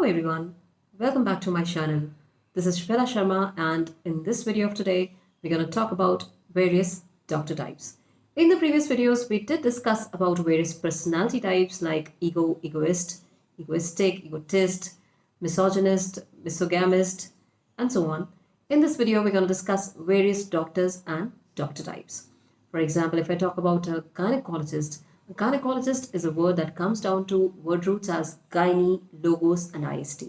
Hello everyone, welcome back to my channel. This is Shveta Sharma, and in this video of today, we're going to talk about various doctor types. In the previous videos, we did discuss about various personality types like ego, egoist, egoistic, egotist, misogynist, misogamist, and so on. In this video, we're going to discuss various doctors and doctor types. For example, if I talk about a gynecologist is a word that comes down to word roots as gyne, logos, and ist.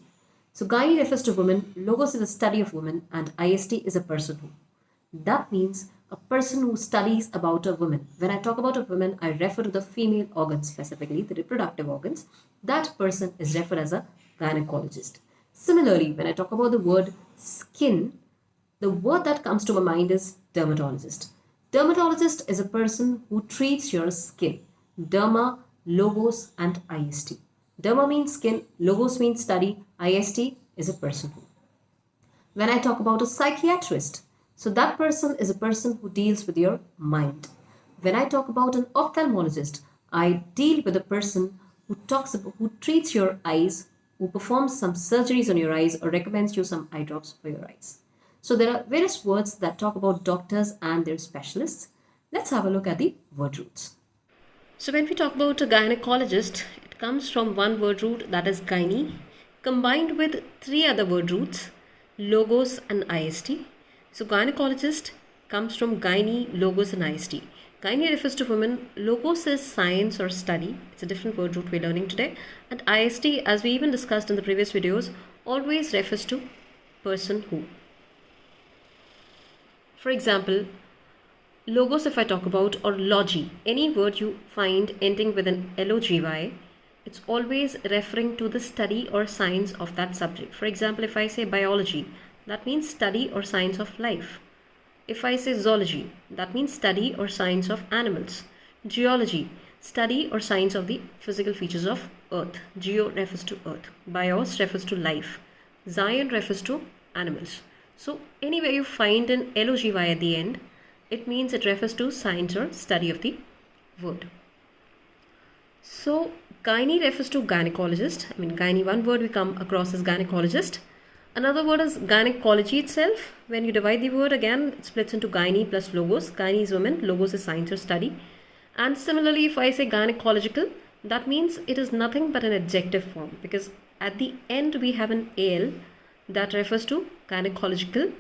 So gyne refers to women, logos is the study of women, and ist is a person who. That means a person who studies about a woman. When I talk about a woman, I refer to the female organs, specifically the reproductive organs. That person is referred as a gynecologist. Similarly, when I talk about the word skin, the word that comes to my mind is dermatologist. Dermatologist is a person who treats your skin. Derma, logos, and ist. Derma means skin, logos means study, ist is a person who. When I talk about a psychiatrist, so that person is a person who deals with your mind. When I talk about an ophthalmologist, I deal with a person who treats your eyes, who performs some surgeries on your eyes or recommends you some eye drops for your eyes. So there are various words that talk about doctors and their specialists. Let's have a look at the word roots. So when we talk about a gynecologist, it comes from one word root, that is gyne, combined with three other word roots, logos and ist. So gynecologist comes from gyne, logos and ist. Gyne refers to women, logos is science or study, it's a different word root we're learning today, and ist, as we even discussed in the previous videos, always refers to person who. For example, logos, if I talk about, or logy, any word you find ending with an logy, it's always referring to the study or science of that subject. For example, if I say biology, that means study or science of life. If I say zoology, that means study or science of animals. Geology, study or science of the physical features of earth. Geo refers to earth. Bios refers to life. Zion refers to animals. So anywhere you find an logy at the end, it means it refers to science or study of the word. So gyne refers to gynecologist. Gyne, one word we come across as gynecologist. Another word is gynecology itself. When you divide the word again, it splits into gyne plus logos. Gyne is women, logos is science or study. And similarly, if I say gynecological, that means it is nothing but an adjective form, because at the end we have an al that refers to gynecological.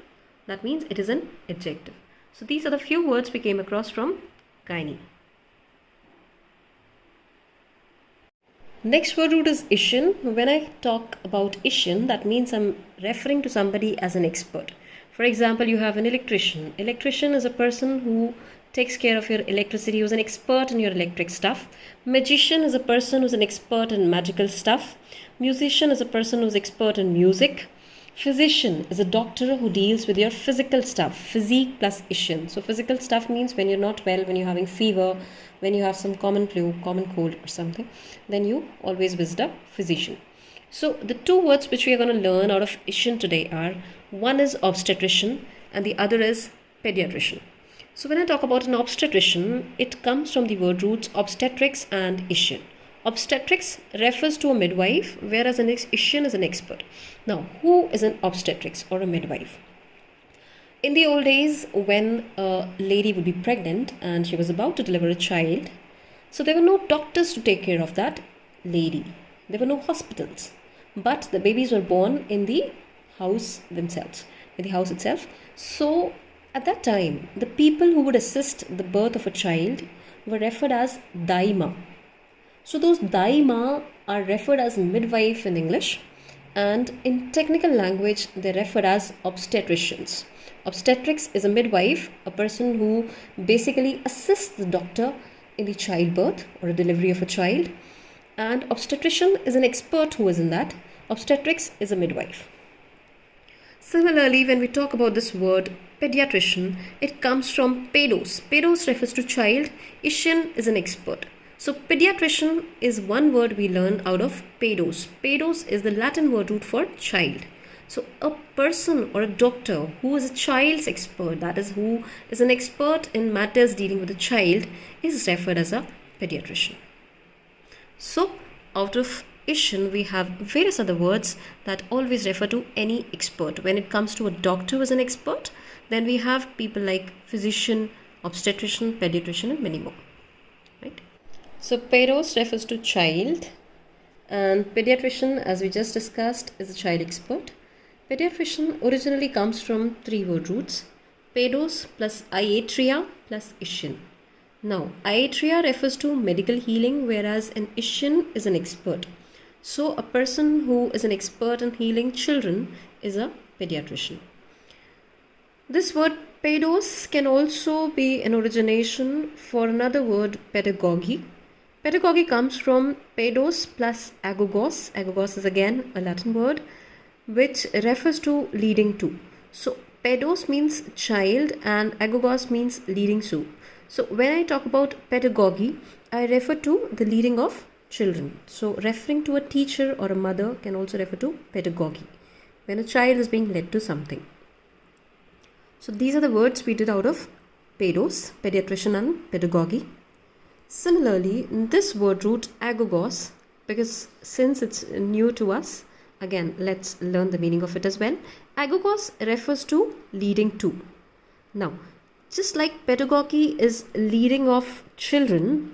That means it is an adjective. So these are the few words we came across from gyne. Next word root is ishin. When I talk about ishin, that means I'm referring to somebody as an expert. For example, you have an electrician. Electrician is a person who takes care of your electricity, who's an expert in your electric stuff. Magician is a person who's an expert in magical stuff. Musician is a person who's expert in music. Physician is a doctor who deals with your physical stuff, physique plus ishin. So physical stuff means when you're not well, when you're having fever, when you have some common flu, common cold or something, then you always visit a physician. So the two words which we are going to learn out of ishin today are, one is obstetrician and the other is pediatrician. So when I talk about an obstetrician, it comes from the word roots obstetrics and ishin. Obstetrics refers to a midwife, whereas an ishin is an expert. Now, who is an obstetrics or a midwife? In the old days, when a lady would be pregnant and she was about to deliver a child, so there were no doctors to take care of that lady. There were no hospitals, but the babies were born in the house themselves, in the house itself. So at that time, the people who would assist the birth of a child were referred as daima. So those daima are referred as midwife in English, and in technical language they're referred as obstetricians. Obstetrics is a midwife, a person who basically assists the doctor in the childbirth or a delivery of a child, and obstetrician is an expert who is in that. Obstetrics is a midwife. Similarly, when we talk about this word pediatrician, it comes from pedos. Pedos refers to child, ishin is an expert. So pediatrician is one word we learn out of pedos. Pedos is the Latin word root for child. So a person or a doctor who is a child's expert, that is who is an expert in matters dealing with a child, is referred as a pediatrician. So out of Ishin, we have various other words that always refer to any expert. When it comes to a doctor who is an expert, then we have people like physician, obstetrician, pediatrician, and many more. Right? So pedos refers to child, and pediatrician, as we just discussed, is a child expert. Pediatrician originally comes from 3 word roots: pedos plus iatria plus ishin. Now, iatria refers to medical healing, whereas an ishin is an expert. So, a person who is an expert in healing children is a pediatrician. This word pedos can also be an origination for another word, pedagogy. Pedagogy comes from pedos plus agogos. Agogos is again a Latin word which refers to leading to. So, pedos means child and agogos means leading to. So, when I talk about pedagogy, I refer to the leading of children. So, referring to a teacher or a mother can also refer to pedagogy, when a child is being led to something. So, these are the words we did out of pedos, pediatrician and pedagogy. Similarly, this word root agogos, because since it's new to us, again, let's learn the meaning of it as well. Agogos refers to leading to. Now, just like pedagogy is leading of children,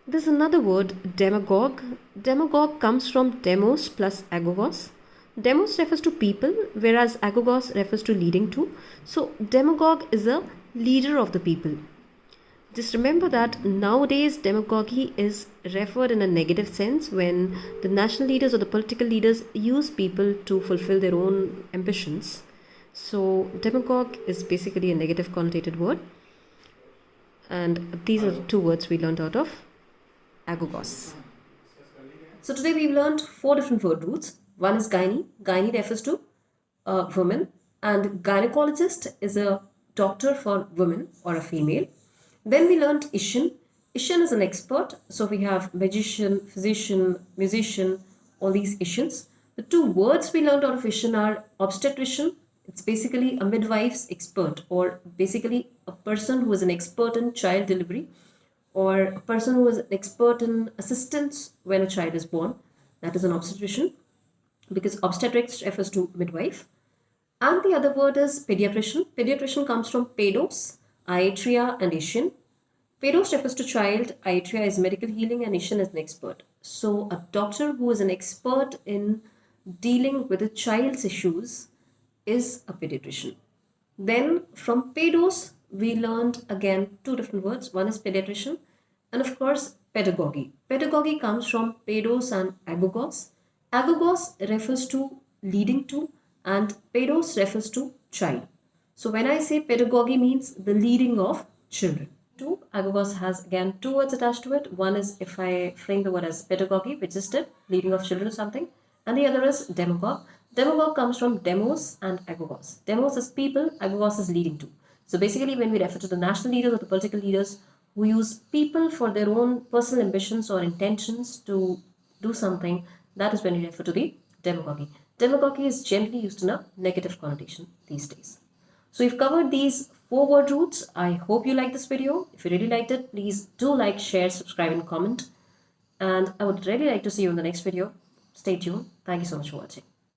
there's another word, demagogue. Demagogue comes from demos plus agogos. Demos refers to people, whereas agogos refers to leading to. So, demagogue is a leader of the people. Just remember that nowadays demagogy is referred in a negative sense when the national leaders or the political leaders use people to fulfill their own ambitions. So demagogue is basically a negative connotated word, and these are the 2 words we learned out of agogos. So today we've learned 4 different word roots. One is gynae. Gynae refers to a woman, and gynecologist is a doctor for women or a female. Then we learned ishin. Ishin is an expert. So we have magician, physician, musician, all these ishins. The 2 words we learned out of ishin are obstetrician. It's basically a midwife's expert, or basically a person who is an expert in child delivery, or a person who is an expert in assistance when a child is born. That is an obstetrician, because obstetrics refers to midwife. And the other word is pediatrician. Pediatrician comes from pedos, iatria and ishin. Pedos refers to child, iatria is medical healing, and ishin is an expert. So a doctor who is an expert in dealing with a child's issues is a pediatrician. Then from pedos we learned again 2 different words. One is pediatrician, and of course pedagogy. Pedagogy comes from pedos and agogos. Agogos refers to leading to, and pedos refers to child. So when I say pedagogy means the leading of children. Agogos has again 2 words attached to it. One is, if I frame the word as pedagogy, which is the leading of children to something, and the other is demagogue. Demagogue comes from demos and agogos. Demos is people, agogos is leading to. So basically when we refer to the national leaders or the political leaders who use people for their own personal ambitions or intentions to do something, that is when we refer to the demagogy. Demagogy is generally used in a negative connotation these days. So we've covered these 4 word roots. I hope you liked this video. If you really liked it, please do like, share, subscribe and comment. And I would really like to see you in the next video. Stay tuned. Thank you so much for watching.